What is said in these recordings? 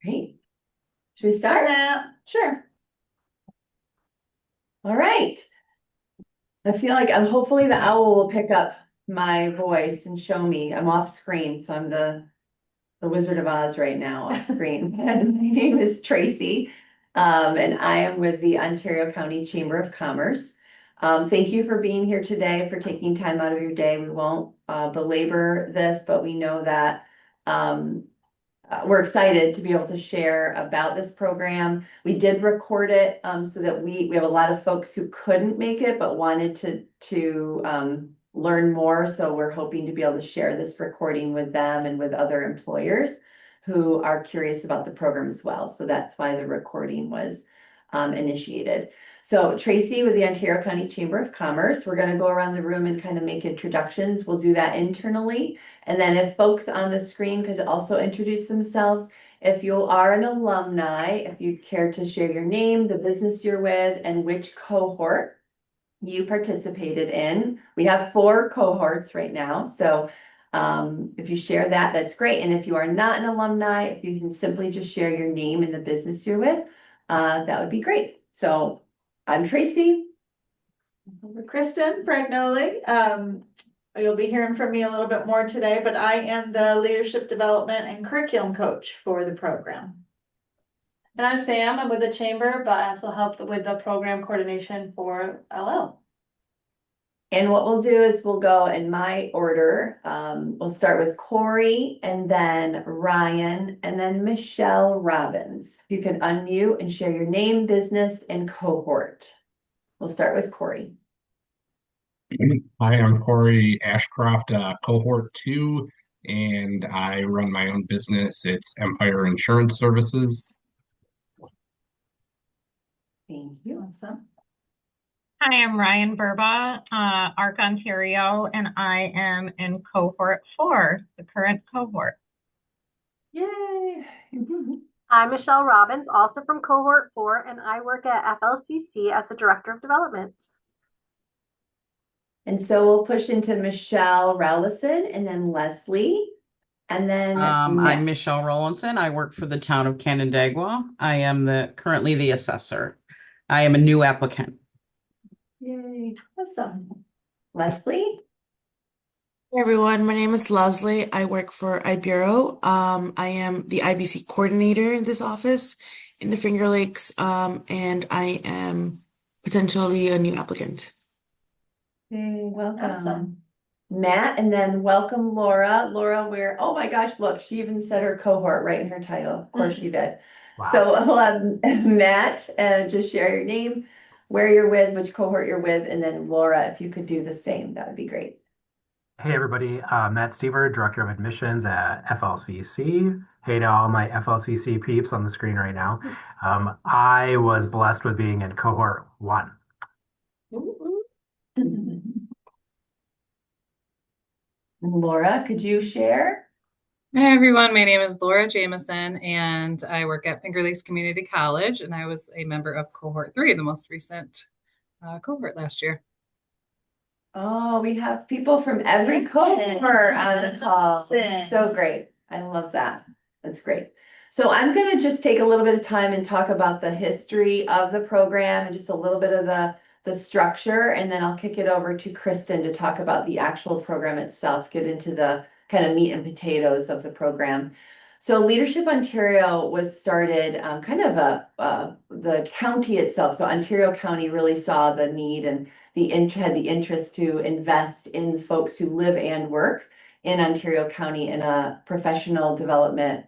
Great. Should we start? Sure. All right. I feel like hopefully the owl will pick up my voice and show me. I'm off screen, so I'm the Wizard of Oz right now off screen. And my name is Tracy, and I am with the Ontario County Chamber of Commerce. Thank you for being here today, for taking time out of your day. We won't belabor this, but we know that we're excited to be able to share about this program. We did record it so that we have a lot of folks who couldn't make it but wanted to learn more. So we're hoping to be able to share this recording with them and with other employers who are curious about the program as well. So that's why the recording was initiated. So Tracy with the Ontario County Chamber of Commerce, we're going to go around the room and kind of make introductions. We'll do that internally. And then if folks on the screen could also introduce themselves, if you are an alumni, if you care to share your name, the business you're with, and which cohort you participated in. We have 4 cohorts right now. So if you share that, that's great. And if you are not an alumni, if you can simply just share your name and the business you're with, that would be great. So I'm Tracy. Kristen Fragnoli. You'll be hearing from me a little bit more today, but I am the leadership development and curriculum coach for the program. And I'm Sam. I'm with the chamber, but I also help with the program coordination for LL. And what we'll do is we'll go in my order. We'll start with Corey and then Ryan and then Michelle Robbins. You can unmute and share your name, business, and cohort. We'll start with Corey. Hi, I'm Corey Ashcroft, cohort 2, and I run my own business. It's Empire Insurance Services. Thank you. Awesome. Hi, I'm Ryan Burba, ARC Ontario, and I am in cohort 4, the current cohort. Yay! I'm Michelle Robbins, also from cohort 4, and I work at FLCC as a director of development. And so we'll push into Michelle Rowlison and then Leslie. And then I'm Michelle Rowlinson. I work for the town of Canandaigua. I am currently the assessor. I am a new applicant. Yay, awesome. Leslie? Hey everyone, my name is Leslie. I work for iBureau. I am the IBC coordinator in this office in the Finger Lakes, and I am potentially a new applicant. Hey, welcome. Awesome. Matt, and then welcome Laura. Laura, oh my gosh, look, she even said her cohort right in her title. Of course she did. Wow. So I'll have Matt, just share your name, where you're with, which cohort you're with, and then Laura, if you could do the same, that would be great. Hey everybody, Matt Stever, Director of Admissions at FLCC. Hey to all my FLCC peeps on the screen right now. I was blessed with being in cohort 1. Laura, could you share? Hi everyone, my name is Laura Jameson and I work at Finger Lakes Community College, and I was a member of cohort 3, the most recent cohort last year. Oh, we have people from every cohort on the call. So great. I love that. That's great. So I'm going to just take a little bit of time and talk about the history of the program and just a little bit of the structure, and then I'll kick it over to Kristen to talk about the actual program itself, get into the kind of meat and potatoes of the program. So Leadership Ontario was started kind of the county itself. So Ontario County really saw the need and had the interest to invest in folks who live and work in Ontario County in a professional development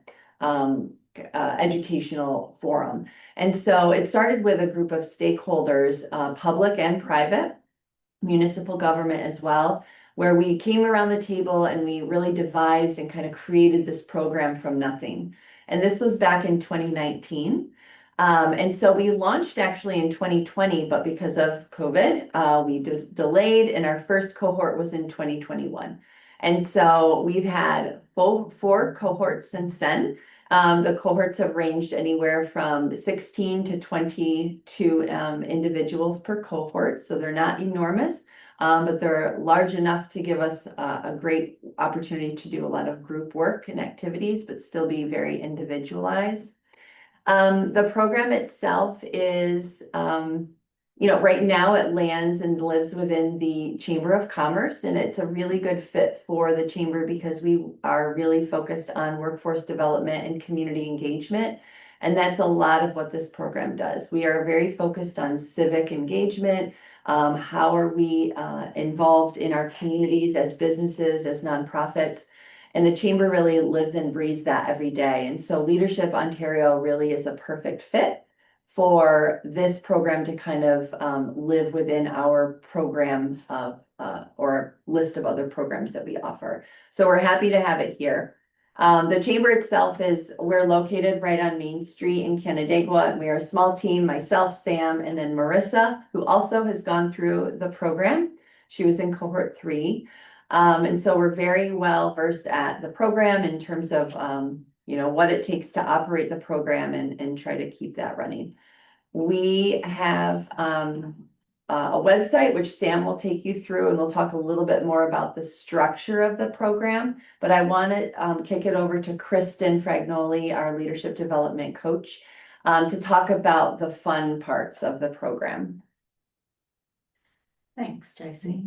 educational forum. And so it started with a group of stakeholders, public and private, municipal government as well, where we came around the table and we really devised and kind of created this program from nothing. And this was back in 2019. And so we launched actually in 2020, but because of COVID, we delayed, and our first cohort was in 2021. And so we've had 4 cohorts since then. The cohorts have ranged anywhere from 16 to 22 individuals per cohort, so they're not enormous. but they're large enough to give us a great opportunity to do a lot of group work and activities, but still be very individualized. The program itself is, right now it lands and lives within the Chamber of Commerce, and it's a really good fit for the chamber because we are really focused on workforce development and community engagement. And that's a lot of what this program does. We are very focused on civic engagement. How are we involved in our communities as businesses, as nonprofits? And the chamber really lives and breathes that every day. And so Leadership Ontario really is a perfect fit for this program to kind of live within our program or list of other programs that we offer. So we're happy to have it here. The chamber itself we're located right on Main Street in Canandaigua, and we are a small team, myself, Sam, and then Marissa, who also has gone through the program. She was in cohort 3. And so we're very well versed at the program in terms of, what it takes to operate the program and try to keep that running. We have a website, which Sam will take you through, and we'll talk a little bit more about the structure of the program. But I want to kick it over to Kristen Fragnoli, our leadership development coach, to talk about the fun parts of the program. Thanks, Tracy.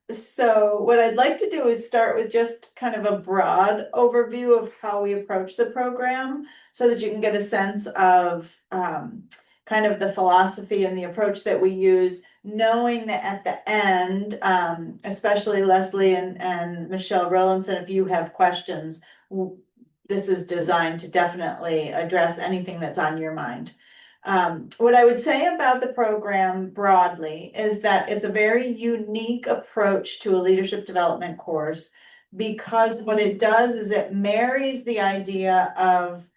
So what I'd like to do is start with just kind of a broad overview of how we approach the program so that you can get a sense of kind of the philosophy and the approach that we use, knowing that at the end, especially Leslie and Michelle Rollinson, if you have questions, this is designed to definitely address anything that's on your mind. What I would say about the program broadly is that it's a very unique approach to a leadership development course, because what it does is it marries the idea of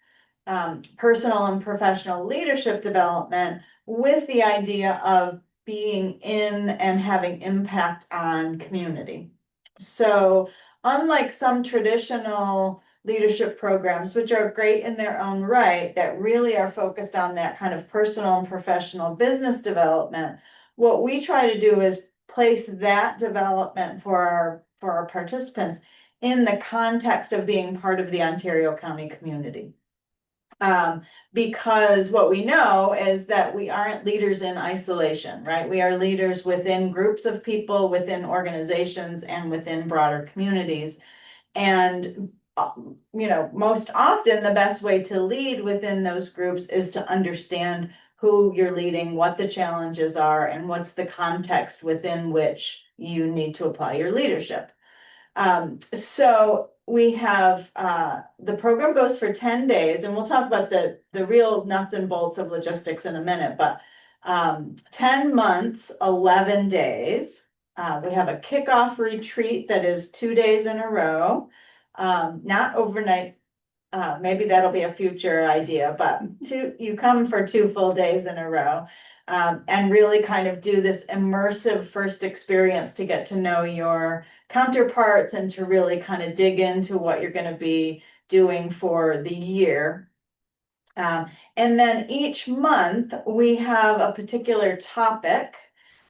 personal and professional leadership development with the idea of being in and having impact on community. So unlike some traditional leadership programs, which are great in their own right, that really are focused on that kind of personal and professional business development, what we try to do is place that development for our participants in the context of being part of the Ontario County community. Because what we know is that we aren't leaders in isolation, right? We are leaders within groups of people, within organizations, and within broader communities. And most often the best way to lead within those groups is to understand who you're leading, what the challenges are, and what's the context within which you need to apply your leadership. So we have the program goes for 10 days, and we'll talk about the real nuts and bolts of logistics in a minute, but 10 months, 11 days. We have a kickoff retreat that is 2 days in a row. Not overnight. Maybe that'll be a future idea, but you come for 2 full days in a row, and really kind of do this immersive first experience to get to know your counterparts and to really kind of dig into what you're going to be doing for the year. And then each month we have a particular topic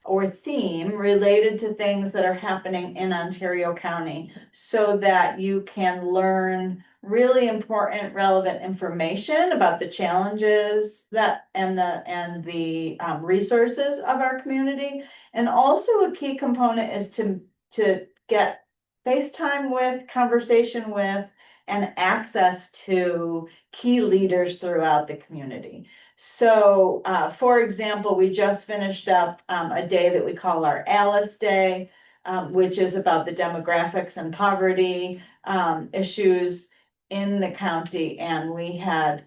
or theme related to things that are happening in Ontario County, so that you can learn really important, relevant information about the challenges that and the resources of our community. And also a key component is to get FaceTime with, conversation with, and access to key leaders throughout the community. So, for example, we just finished up a day that we call our Alice Day, which is about the demographics and poverty issues in the county. And we had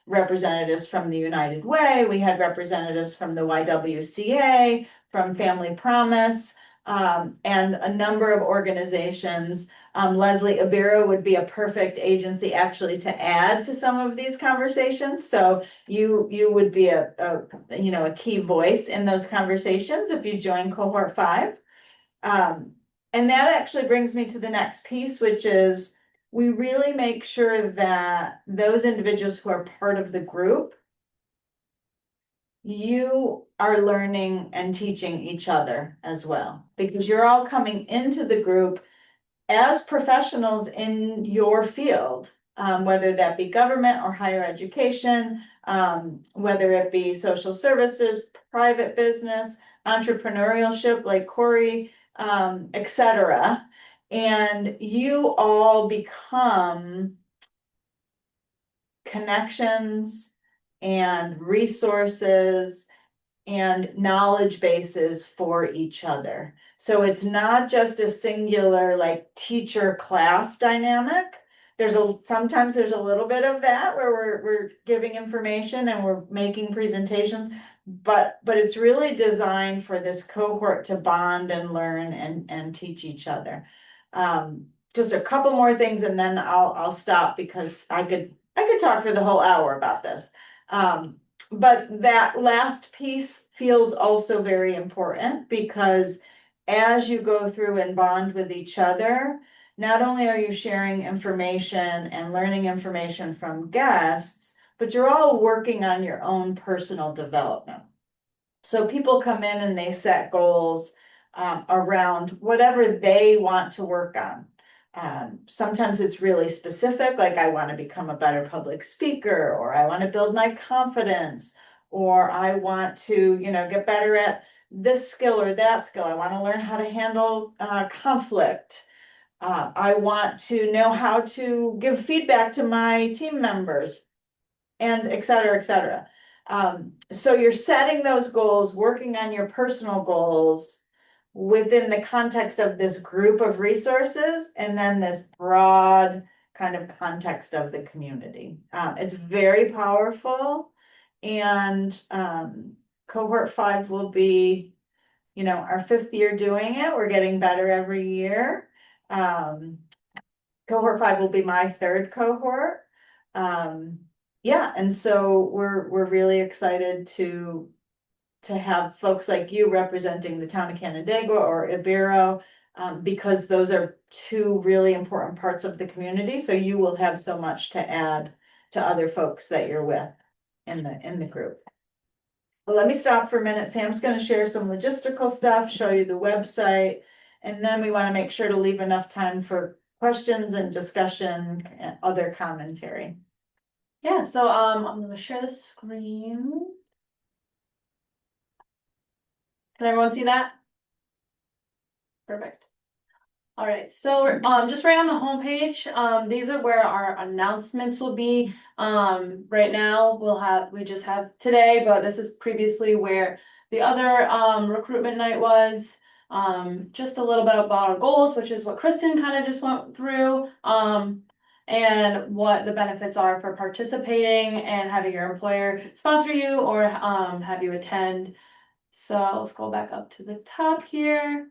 representatives from the United Way, we had representatives from the YWCA, from Family Promise, and a number of organizations. Leslie Ibero would be a perfect agency actually to add to some of these conversations. So you would be a key voice in those conversations if you join cohort 5. And that actually brings me to the next piece, which is we really make sure that those individuals who are part of the group you are learning and teaching each other as well, because you're all coming into the group as professionals in your field, whether that be government or higher education, whether it be social services, private business, entrepreneurship like Corey, etc. And you all become connections and resources and knowledge bases for each other. So it's not just a singular like teacher class dynamic. Sometimes there's a little bit of that where we're giving information and we're making presentations, but it's really designed for this cohort to bond and learn and teach each other. Just a couple more things and then I'll stop because I could talk for the whole hour about this. But that last piece feels also very important because as you go through and bond with each other, not only are you sharing information and learning information from guests, but you're all working on your own personal development. So people come in and they set goals around whatever they want to work on. Sometimes it's really specific, like I want to become a better public speaker, or I want to build my confidence, or I want to, get better at this skill or that skill. I want to learn how to handle conflict. I want to know how to give feedback to my team members, and et cetera, et cetera. So you're setting those goals, working on your personal goals within the context of this group of resources, and then this broad kind of context of the community. It's very powerful, and cohort 5 will be, our 5th year doing it. We're getting better every year. Cohort 5 will be my 3rd cohort. Yeah, and so we're really excited to have folks like you representing the town of Canandaigua or Ibero, because those are 2 really important parts of the community. So you will have so much to add to other folks that you're with in the group. Well, let me stop for a minute. Sam's going to share some logistical stuff, show you the website, and then we want to make sure to leave enough time for questions and discussion and other commentary. Yeah, so I'm gonna share the screen. Can everyone see that? Perfect. All right, so just right on the homepage, these are where our announcements will be. Right now we just have today, but this is previously where the other recruitment night was. Just a little bit about our goals, which is what Kristen kind of just went through. And what the benefits are for participating and having your employer sponsor you or have you attend. So let's go back up to the top here.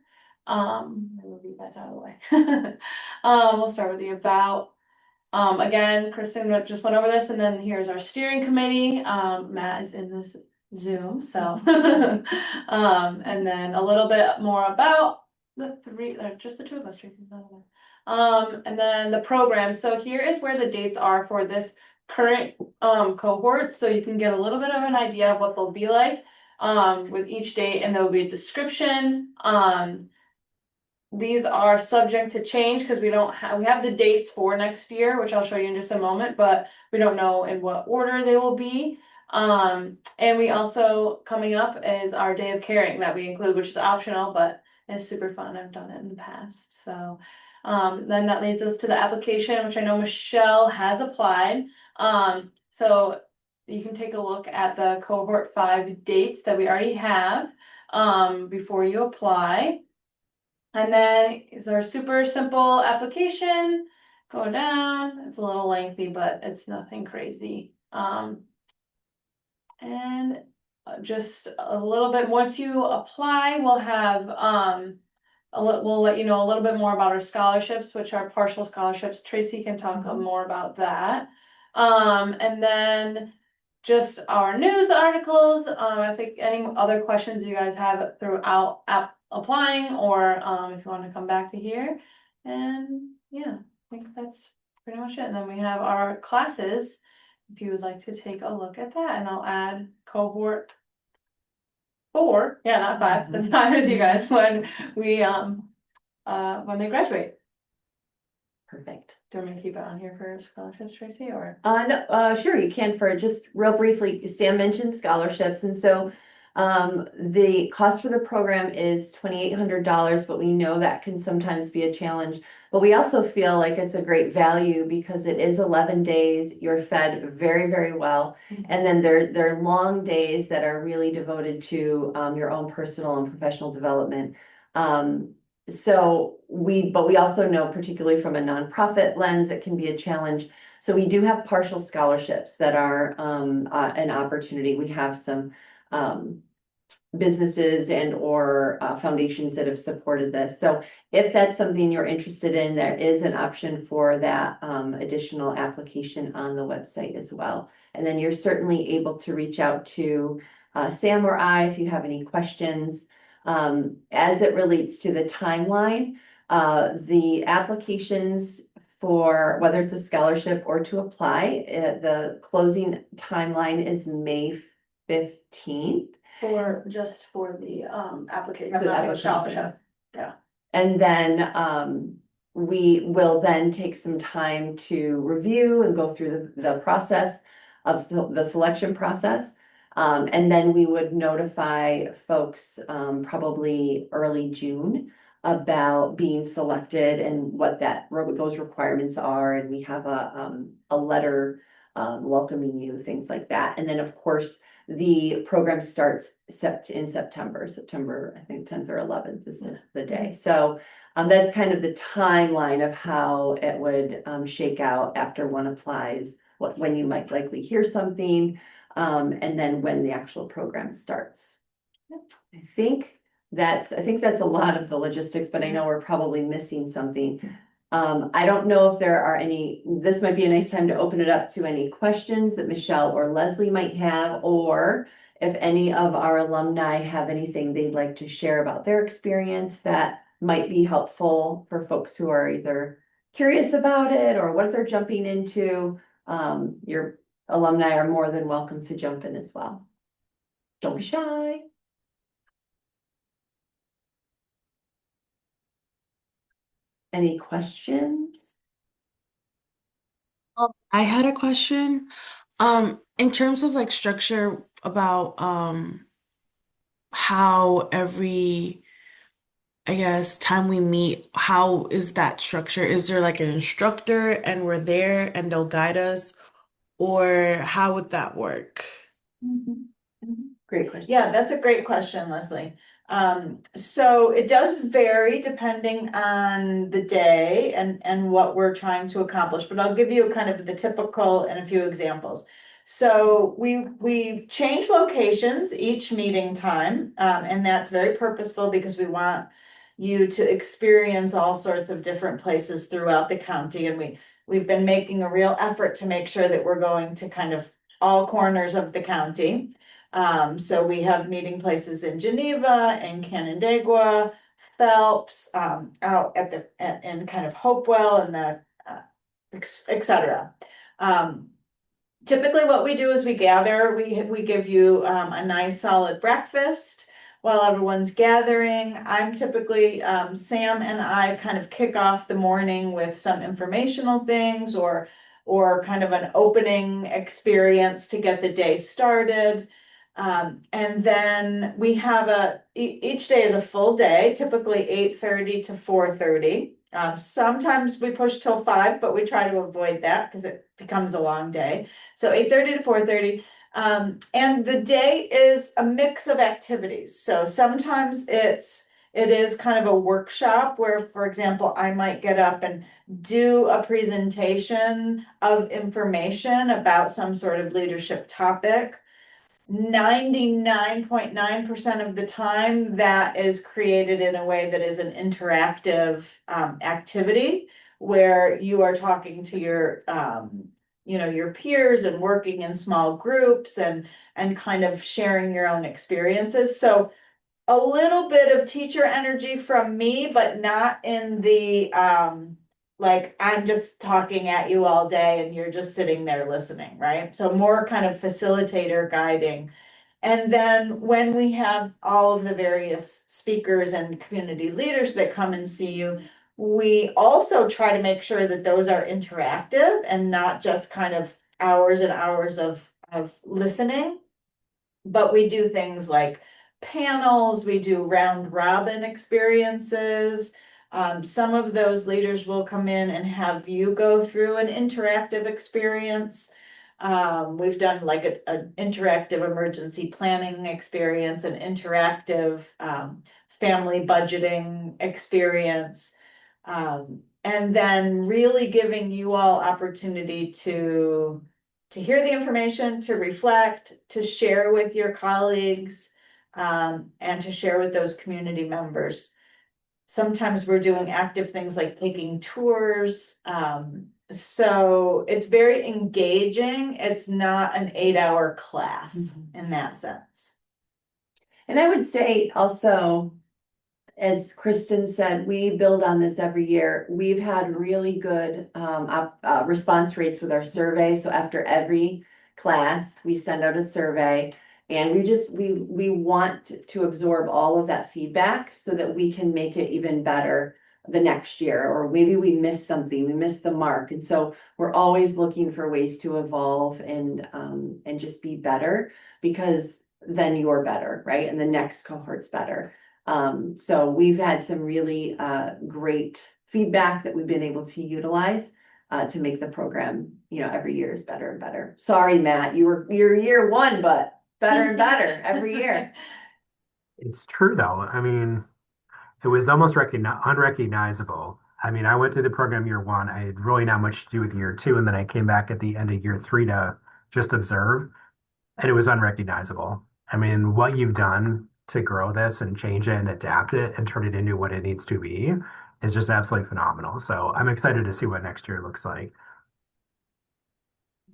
We'll leave that out of the way. We'll start with the about. Again, Kristen just went over this, and then here's our steering committee. Matt is in this Zoom, so and then a little bit more about the 3, just the 2 of us. And then the program. So here is where the dates are for this current cohort, so you can get a little bit of an idea of what they'll be like with each date, and there'll be a description. These are subject to change because we have the dates for next year, which I'll show you in just a moment, but we don't know in what order they will be. And we also, coming up is our day of caring that we include, which is optional, but it's super fun. I've done it in the past. So then that leads us to the application, which I know Michelle has applied. So you can take a look at the cohort 5 dates that we already have before you apply. And then is our super simple application. Go down. It's a little lengthy, but it's nothing crazy. And just a little bit, once you apply, we'll have we'll let you know a little bit more about our scholarships, which are partial scholarships. Tracy can talk more about that. And then just our news articles. I think any other questions you guys have throughout applying, or if you want to come back to here. And yeah, I think that's pretty much it. And then we have our classes, if you would like to take a look at that, and I'll add cohort 4, yeah, not 5, the 5 is you guys, when they graduate. Perfect. Do you want me to keep it on here for scholarships, Tracy, or? No, sure, you can. For just real briefly, Sam mentioned scholarships, and so the cost for the program is $2,800, but we know that can sometimes be a challenge. But we also feel like it's a great value because it is 11 days. You're fed very, very well, and then they're long days that are really devoted to your own personal and professional development. But we also know, particularly from a nonprofit lens, it can be a challenge. So we do have partial scholarships that are an opportunity. We have some businesses and or foundations that have supported this. So if that's something you're interested in, there is an option for that additional application on the website as well. And then you're certainly able to reach out to Sam or I if you have any questions. As it relates to the timeline, the applications for whether it's a scholarship or to apply, the closing timeline is May 15th. For the application, For the not for the application. scholarship. And then we will then take some time to review and go through the process of the selection process. And then we would notify folks probably early June about being selected and what those requirements are. And we have a letter welcoming you, things like that. And then, of course, the program starts in September, I think 10th or 11th is the day. So that's kind of the timeline of how it would shake out after one applies, when you might likely hear something, and then when the actual program starts. I think that's a lot of the logistics, but I know we're probably missing something. I don't know if there are this might be a nice time to open it up to any questions that Michelle or Leslie might have, or if any of our alumni have anything they'd like to share about their experience that might be helpful for folks who are either curious about it or what they're jumping into. Your alumni are more than welcome to jump in as well. Don't be shy. Any questions? I had a question. In terms of like structure about how every, I guess, time we meet, how is that structure? Is there like an instructor and we're there and they'll guide us, or how would that work? Great question. Yeah, that's a great question, Leslie. So it does vary depending on the day and what we're trying to accomplish, but I'll give you kind of the typical and a few examples. So we change locations each meeting time, and that's very purposeful because we want you to experience all sorts of different places throughout the county, and we've been making a real effort to make sure that we're going to kind of all corners of the county. So we have meeting places in Geneva and Canandaigua, Phelps, out in kind of Hopewell and et cetera. Typically what we do is we gather, we give you a nice solid breakfast while everyone's gathering. I'm typically, Sam and I kind of kick off the morning with some informational things or kind of an opening experience to get the day started. And then we have each day is a full day, typically 8:30 to 4:30. Sometimes we push till 5, but we try to avoid that because it becomes a long day. So 8:30 to 4:30. And the day is a mix of activities. So sometimes it is kind of a workshop where, for example, I might get up and do a presentation of information about some sort of leadership topic. 99.9% of the time that is created in a way that is an interactive activity where you are talking to your your peers and working in small groups and kind of sharing your own experiences. So a little bit of teacher energy from me, but not in the like I'm just talking at you all day and you're just sitting there listening, right? So more kind of facilitator guiding. And then when we have all of the various speakers and community leaders that come and see you, we also try to make sure that those are interactive and not just kind of hours and hours of listening. But we do things like panels, we do round robin experiences. Some of those leaders will come in and have you go through an interactive experience. We've done like an interactive emergency planning experience, an interactive family budgeting experience. And then really giving you all opportunity to hear the information, to reflect, to share with your colleagues, and to share with those community members. Sometimes we're doing active things like taking tours. So it's very engaging. It's not an 8-hour class in that sense. And I would say also, as Kristen said, we build on this every year. We've had really good response rates with our survey. So after every class, we send out a survey, and we want to absorb all of that feedback so that we can make it even better the next year. Or maybe we missed something, we missed the mark. And so we're always looking for ways to evolve and just be better, because then you're better, right? And the next cohort's better. So we've had some really great feedback that we've been able to utilize to make the program, every year is better and better. Sorry, Matt, you're year one, but better and better every year. It's true though. I mean, it was almost unrecognizable. I mean, I went through the program year one. I had really not much to do with year two, and then I came back at the end of year three to just observe, and it was unrecognizable. I mean, what you've done to grow this and change it and adapt it and turn it into what it needs to be is just absolutely phenomenal. So I'm excited to see what next year looks like.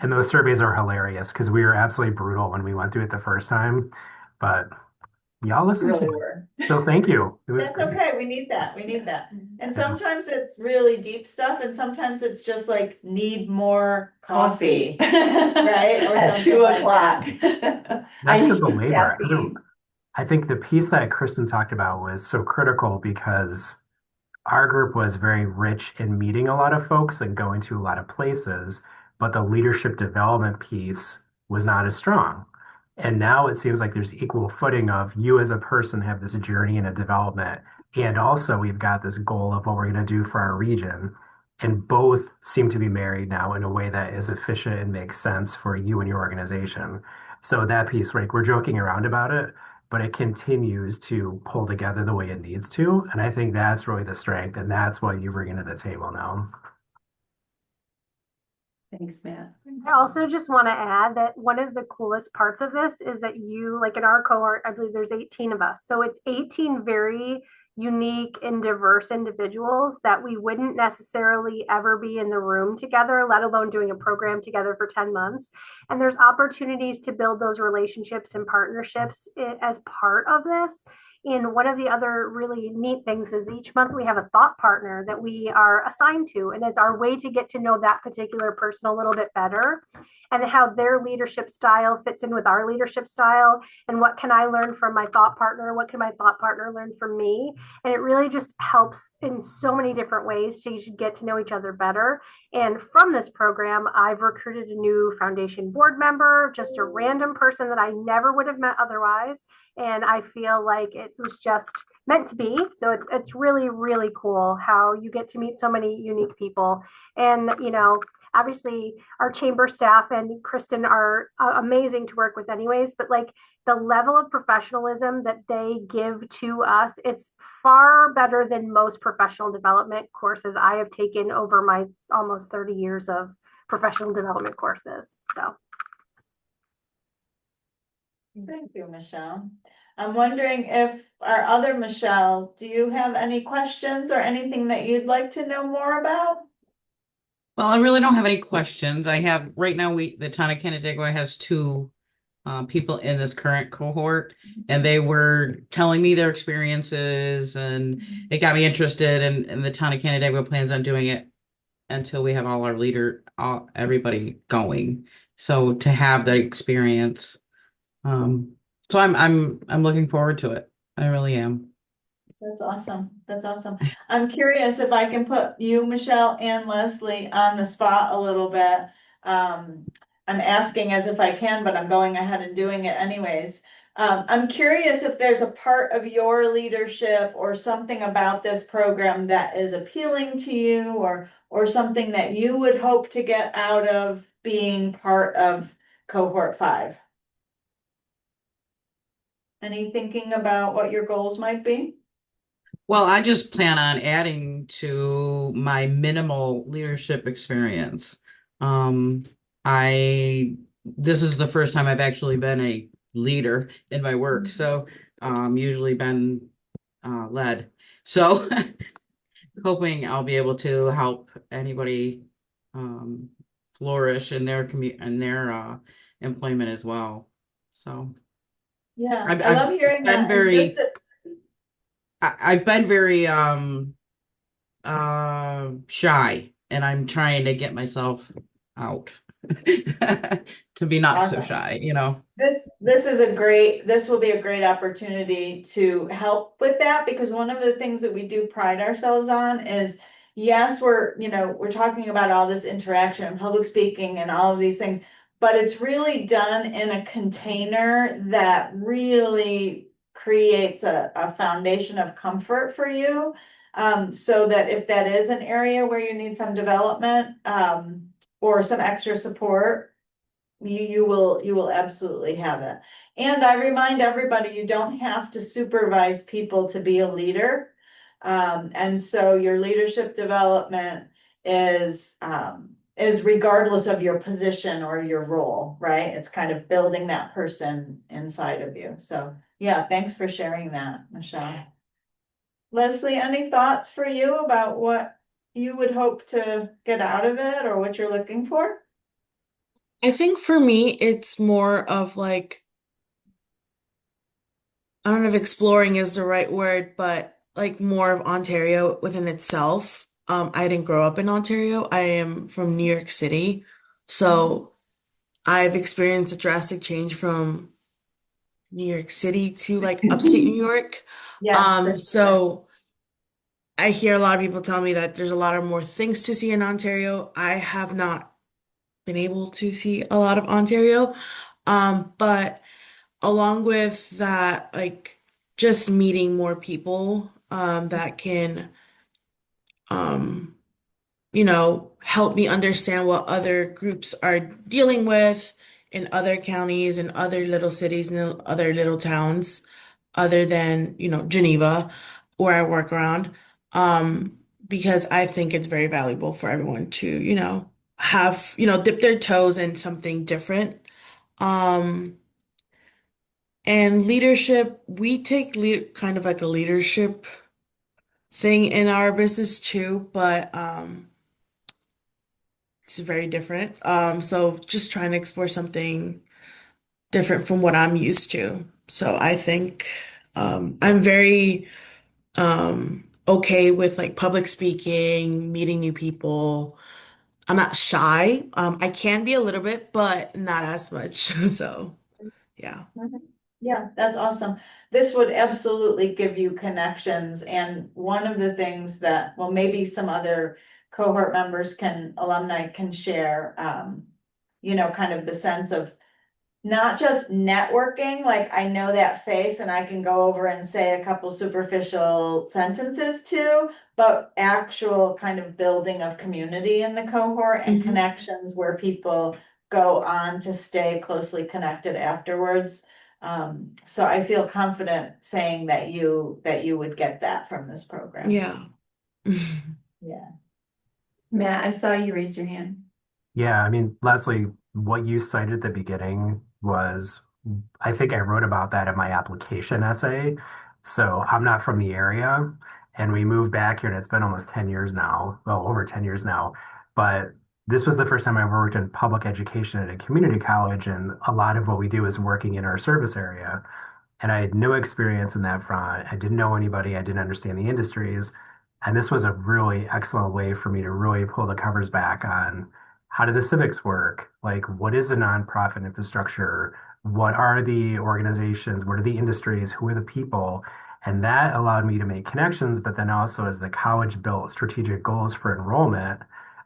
And those surveys are hilarious because we were absolutely brutal when we went through it the first time, but y'all listened to it. So thank you. It was That's great. okay. We need that. We need that. And sometimes it's really deep stuff, and sometimes it's just like need more coffee, right? Or At something 2 like o'clock. Not to need belabor. caffeine. I think the piece that Kristen talked about was so critical because our group was very rich in meeting a lot of folks and going to a lot of places, but the leadership development piece was not as strong. And now it seems like there's equal footing of you as a person have this journey and a development. And also we've got this goal of what we're going to do for our region. And both seem to be married now in a way that is efficient and makes sense for you and your organization. So that piece, like we're joking around about it, but it continues to pull together the way it needs to. And I think that's really the strength, and that's what you bring into the table now. Thanks, Matt. I also just want to add that one of the coolest parts of this is that you, like in our cohort, I believe there's 18 of us. So it's 18 very unique and diverse individuals that we wouldn't necessarily ever be in the room together, let alone doing a program together for 10 months. And there's opportunities to build those relationships and partnerships as part of this. And one of the other really neat things is each month we have a thought partner that we are assigned to, and it's our way to get to know that particular person a little bit better and how their leadership style fits in with our leadership style, and what can I learn from my thought partner, what can my thought partner learn from me. And it really just helps in so many different ways to get to know each other better. And from this program, I've recruited a new foundation board member, just a random person that I never would have met otherwise. And I feel like it was just meant to be. So it's really, really cool how you get to meet so many unique people. And, obviously our chamber staff and Kristen are amazing to work with anyways, but like the level of professionalism that they give to us, it's far better than most professional development courses I have taken over my almost 30 years of professional development courses. So. Thank you, Michelle. I'm wondering if our other Michelle, do you have any questions or anything that you'd like to know more about? Well, I really don't have any questions. I have right now. The town of Canandaigua has two people in this current cohort, and they were telling me their experiences, and it got me interested. And the town of Canandaigua plans on doing it until we have all our everybody going. So to have that experience, So I'm looking forward to it. I really am. That's awesome. That's awesome. I'm curious if I can put you, Michelle, and Leslie on the spot a little bit. I'm asking as if I can, but I'm going ahead and doing it anyways. I'm curious if there's a part of your leadership or something about this program that is appealing to you, or something that you would hope to get out of being part of cohort 5. Any thinking about what your goals might be? Well, I just plan on adding to my minimal leadership experience. Um, I This is the first time I've actually been a leader in my work, so usually been led. So hoping I'll be able to help anybody um, flourish in their employment as well. So Yeah, I've I love I've hearing been that. And just I've been very shy, and I'm trying to get myself out to be not so awesome. shy, you know. This will be a great opportunity to help with that, because one of the things that we do pride ourselves on is, yes, we're talking about all this interaction and public speaking and all of these things, but it's really done in a container that really creates a foundation of comfort for you. So that if that is an area where you need some development, or some extra support, you will absolutely have it. And I remind everybody, you don't have to supervise people to be a leader. And so your leadership development is regardless of your position or your role, right? It's kind of building that person inside of you. So yeah, thanks for sharing that, Michelle. Leslie, any thoughts for you about what you would hope to get out of it or what you're looking for? I think for me, it's more of like, I don't know if exploring is the right word, but like more of Ontario within itself. I didn't grow up in Ontario. I am from New York City. So I've experienced a drastic change from New York City to like upstate New York. Yes, for sure. So I hear a lot of people tell me that there's a lot of more things to see in Ontario. I have not been able to see a lot of Ontario. But along with that, like just meeting more people that can um, help me understand what other groups are dealing with in other counties and other little cities and other little towns other than, Geneva, where I work around. Um, because I think it's very valuable for everyone to, have, dip their toes in something different. Um, and leadership, we take kind of like a leadership thing in our business too, but it's very different. So just trying to explore something different from what I'm used to. So I think I'm very okay with like public speaking, meeting new people. I'm not shy. I can be a little bit, but not as much. So yeah. Mhm. Yeah, that's awesome. This would absolutely give you connections. And one of the things that, well, maybe some other cohort members alumni can share, kind of the sense of not just networking, like I know that face and I can go over and say a couple superficial sentences to, but actual kind of building of community in the cohort and Hmm. connections where people go on to stay closely connected afterwards. So I feel confident saying that you would get that from this program. Yeah. Yeah. Matt, I saw you raise your hand. Yeah, I mean, Leslie, what you cited at the beginning was, I think I wrote about that in my application essay. So I'm not from the area, and we moved back here, and it's been almost 10 years now, well, over 10 years now. But this was the first time I ever worked in public education at a community college, and a lot of what we do is working in our service area. And I had no experience in that front. I didn't know anybody. I didn't understand the industries. And this was a really excellent way for me to really pull the covers back on how do the civics work? Like, what is a nonprofit infrastructure? what are the organizations, what are the industries, who are the people. And that allowed me to make connections, but then also as the college built strategic goals for enrollment,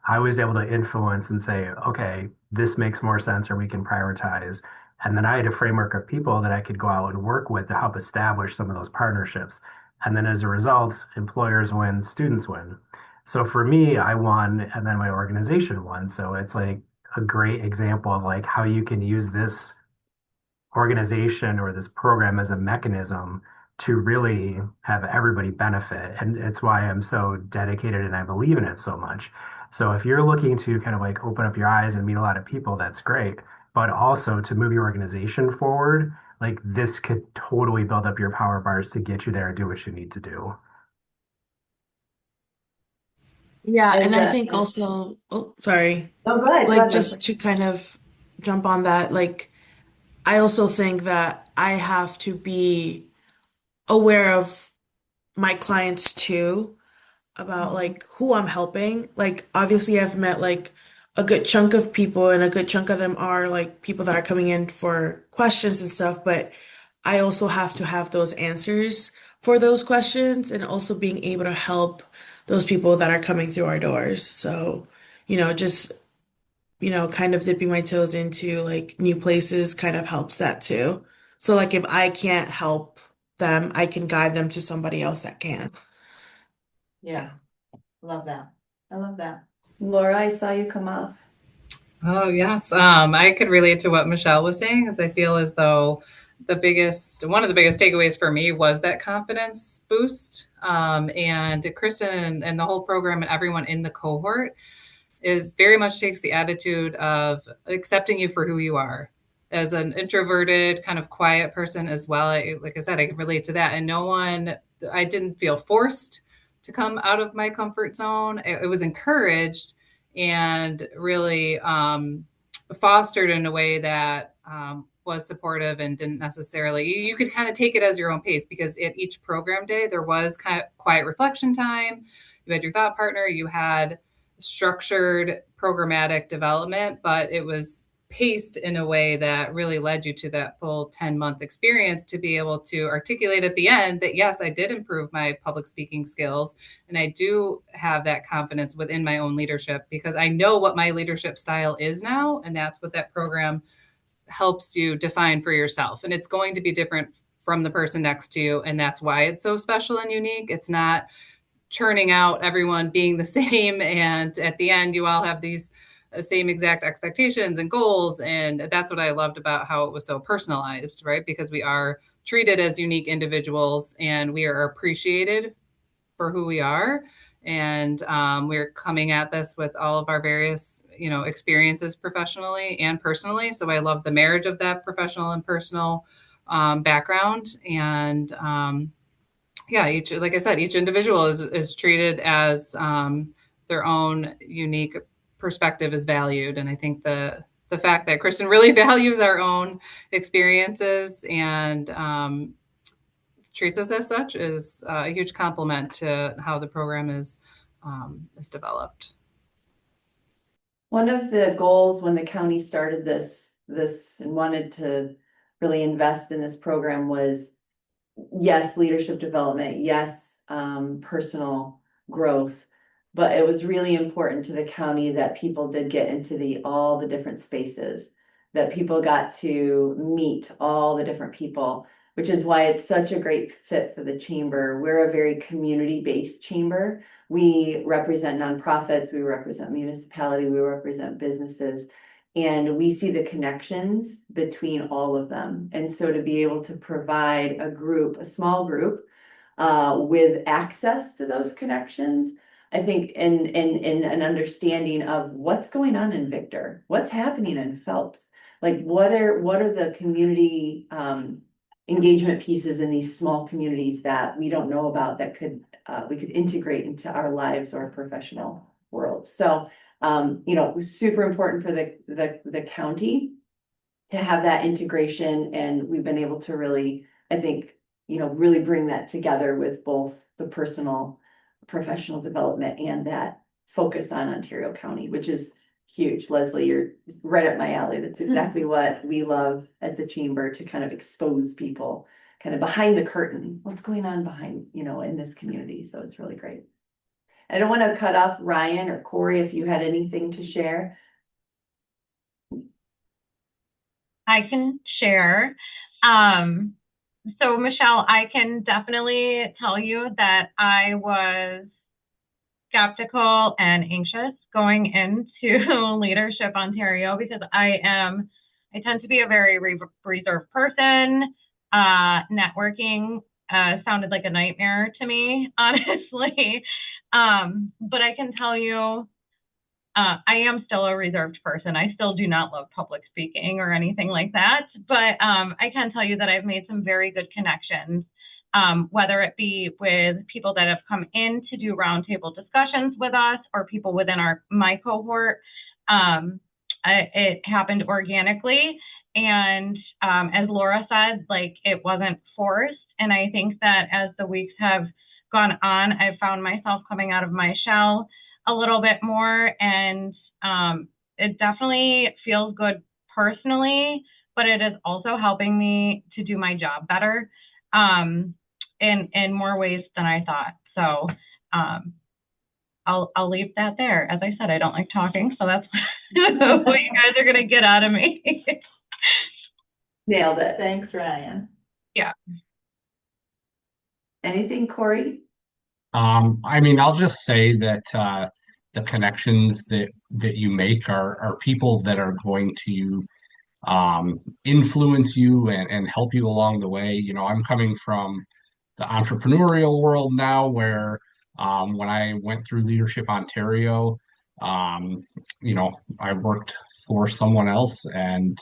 I was able to influence and say, okay, this makes more sense or we can prioritize. And then I had a framework of people that I could go out and work with to help establish some of those partnerships. And then as a result, employers win, students win. So for me, I won and then my organization won. So it's like a great example of like how you can use this organization or this program as a mechanism to really have everybody benefit. And it's why I'm so dedicated and I believe in it so much. So if you're looking to kind of like open up your eyes and meet a lot of people, that's great. But also to move your organization forward, like this could totally build up your power bars to get you there and do what you need to do. Yeah, As and I a, think also, oh, sorry, oh, go ahead, like Leslie. just to kind of jump on that, like I also think that I have to be aware of my clients too, about like who I'm helping. Like obviously I've met like a good chunk of people and a good chunk of them are like people that are coming in for questions and stuff, but I also have to have those answers for those questions and also being able to help those people that are coming through our doors. So, just, kind of dipping my toes into like new places kind of helps that too. So like if I can't help them, I can guide them to somebody else that can. Yeah, love that. I love that. Laura, I saw you come off. Oh, yes. I could relate to what Michelle was saying because I feel as though one of the biggest takeaways for me was that confidence boost. And Kristen and the whole program and everyone in the cohort is very much takes the attitude of accepting you for who you are as an introverted kind of quiet person as well. Like I said, I can relate to that. And I didn't feel forced to come out of my comfort zone. It was encouraged and really fostered in a way that was supportive and didn't necessarily, you could kind of take it as your own pace because at each program day, there was kind of quiet reflection time. You had your thought partner, you had structured programmatic development, but it was paced in a way that really led you to that full 10-month experience to be able to articulate at the end that, yes, I did improve my public speaking skills. And I do have that confidence within my own leadership because I know what my leadership style is now. And that's what that program helps you define for yourself. And it's going to be different from the person next to you. And that's why it's so special and unique. It's not churning out everyone being the same. And at the end, you all have these same exact expectations and goals. And that's what I loved about how it was so personalized, right? Because we are treated as unique individuals and we are appreciated for who we are. And we're coming at this with all of our various, experiences professionally and personally. So I love the marriage of that professional and personal background. And yeah, like I said, each individual is treated as their own unique perspective is valued. And I think the fact that Kristen really values our own experiences and treats us as such is a huge compliment to how the program is developed. One of the goals when the county started this and wanted to really invest in this program was, yes, leadership development, yes, personal growth. But it was really important to the county that people did get into all the different spaces, that people got to meet all the different people, which is why it's such a great fit for the chamber. We're a very community-based chamber. We represent nonprofits, we represent municipality, we represent businesses, and we see the connections between all of them. And so to be able to provide a small group, with access to those connections, I think in an understanding of what's going on in Victor, what's happening in Phelps, like what are the community engagement pieces in these small communities that we don't know about that we could integrate into our lives or professional world. So it was super important for the county to have that integration, and we've been able to really, I think, really bring that together with both the personal, professional development and that focus on Ontario County, which is huge. Leslie, you're right up my alley. That's exactly what we love at the chamber, to kind of expose people kind of behind the curtain, what's going on behind, in this community. So it's really great. I don't want to cut off Ryan or Corey if you had anything to share. I can share. So Michelle, I can definitely tell you that I was skeptical and anxious going into Leadership Ontario because I tend to be a very reserved person. Networking sounded like a nightmare to me, honestly. But I can tell you, I am still a reserved person. I still do not love public speaking or anything like that. But I can tell you that I've made some very good connections, whether it be with people that have come in to do roundtable discussions with us or people within my cohort. It happened organically. And as Laura said, like, it wasn't forced. And I think that as the weeks have gone on, I've found myself coming out of my shell a little bit more, and it definitely feels good personally, but it is also helping me to do my job better in more ways than I thought. So I'll leave that there. As I said, I don't like talking, so that's what you guys are gonna get out of me. Nailed it. Thanks, Ryan. Yeah. Anything, Corey? I mean, I'll just say that the connections that you make are people that are going to influence you and help you along the way. I'm coming from the entrepreneurial world now, where when I went through Leadership Ontario, um, I worked for someone else, and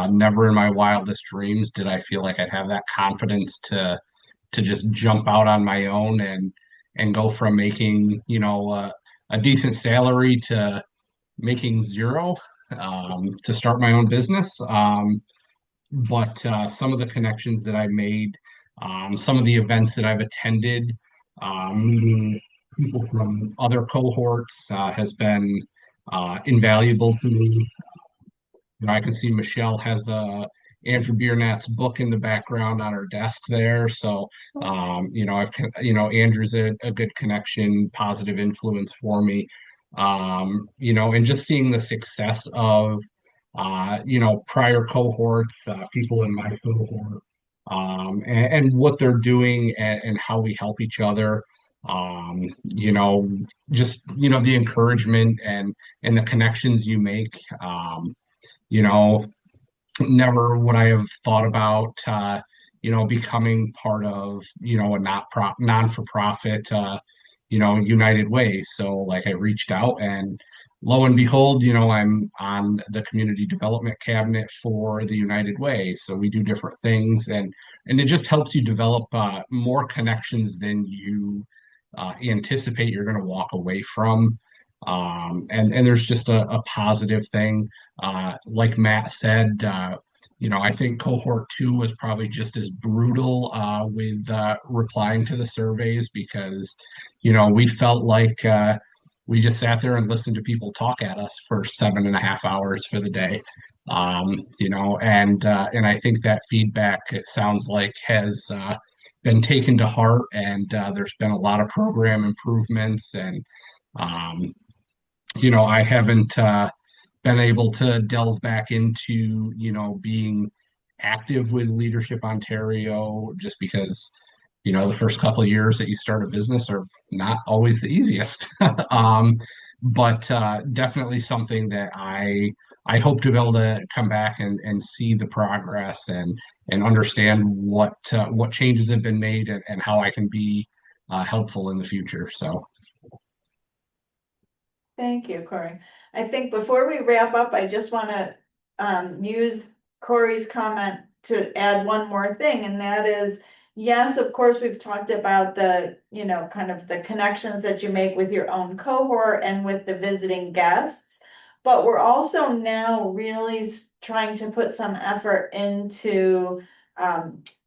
never in my wildest dreams did I feel like I'd have that confidence to just jump out on my own and go from making a decent salary to making zero, to start my own business. But some of the connections that I made, some of the events that I've attended, meeting people from other cohorts, has been invaluable to me. I can see Michelle has Andrew Biernat's book in the background on her desk there. So, Andrew's a good connection, positive influence for me. And just seeing the success of, prior cohorts, people in my cohort, and what they're doing, and how we help each other. The encouragement and the connections you make. You know, Never would I have thought about, becoming part of, a non-for-profit, United Way. So like, I reached out, and lo and behold, I'm on the community development cabinet for the United Way. So we do different things, and it just helps you develop more connections than you anticipate you're going to walk away from. And there's just a positive thing. Like Matt said, I think cohort 2 was probably just as brutal with replying to the surveys, because, we felt like we just sat there and listened to people talk at us for 7.5 hours for the day. And I think that feedback, it sounds like, has been taken to heart, and there's been a lot of program improvements. And um, I haven't been able to delve back into, being active with Leadership Ontario, just because, the first couple of years that you start a business are not always the easiest. But definitely something that I hope to be able to come back and see the progress, and understand what changes have been made, and how I can be helpful in the future. So. Thank you, Corey. I think before we wrap up, I just want to use Corey's comment to add one more thing, and that is, yes, of course, we've talked about the, kind of the connections that you make with your own cohort and with the visiting guests, but we're also now really trying to put some effort into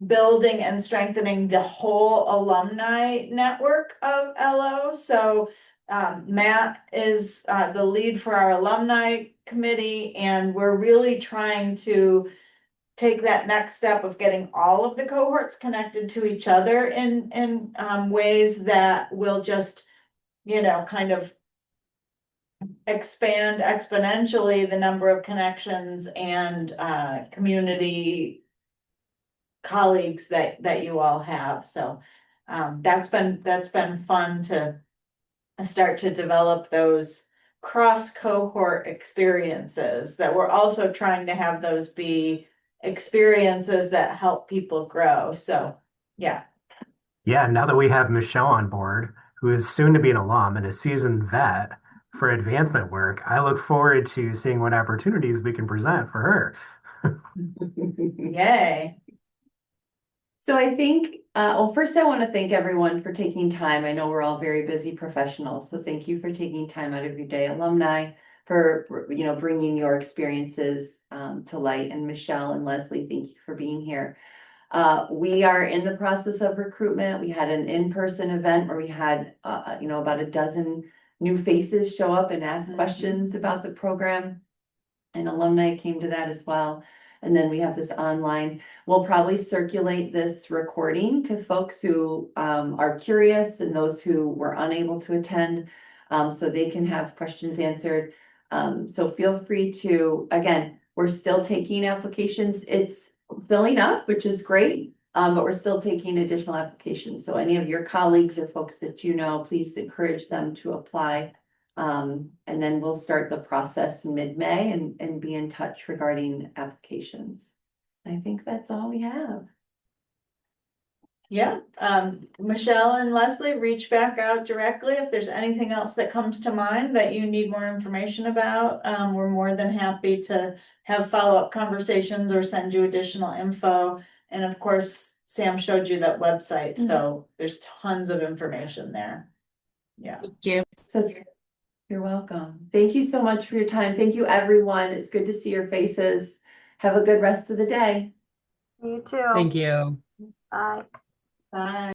building and strengthening the whole alumni network of LO. So Matt is the lead for our alumni committee, and we're really trying to take that next step of getting all of the cohorts connected to each other in ways that will just, kind of expand exponentially the number of connections and community colleagues that you all have. So that's been fun to start to develop those cross cohort experiences, that we're also trying to have those be experiences that help people grow. So yeah. Yeah, now that we have Michelle on board, who is soon to be an alum and a seasoned vet for advancement work, I look forward to seeing what opportunities we can present for her. Yay. So I think, well, first I want to thank everyone for taking time. I know we're all very busy professionals, so thank you for taking time out of your day. Alumni, for, bringing your experiences to light. And Michelle and Leslie, thank you for being here. We are in the process of recruitment. We had an in-person event where we had, about a dozen new faces show up and ask questions about the program. And alumni came to that as well. And then we have this online. We'll probably circulate this recording to folks who are curious and those who were unable to attend, so they can have questions answered. So feel free to, again, we're still taking applications. It's filling up, which is great, but we're still taking additional applications. So any of your colleagues or folks that please encourage them to apply. And then we'll start the process mid-May and be in touch regarding applications. I think that's all we have. Yeah, Michelle and Leslie, reach back out directly if there's anything else that comes to mind that you need more information about. We're more than happy to have follow-up conversations or send you additional info. And of course, Sam showed you that website, so there's tons of information there. Yeah. Thank you. So you're welcome. Thank you so much for your time. Thank you, everyone. It's good to see your faces. Have a good rest of the day. You too. Thank you. Bye. Bye.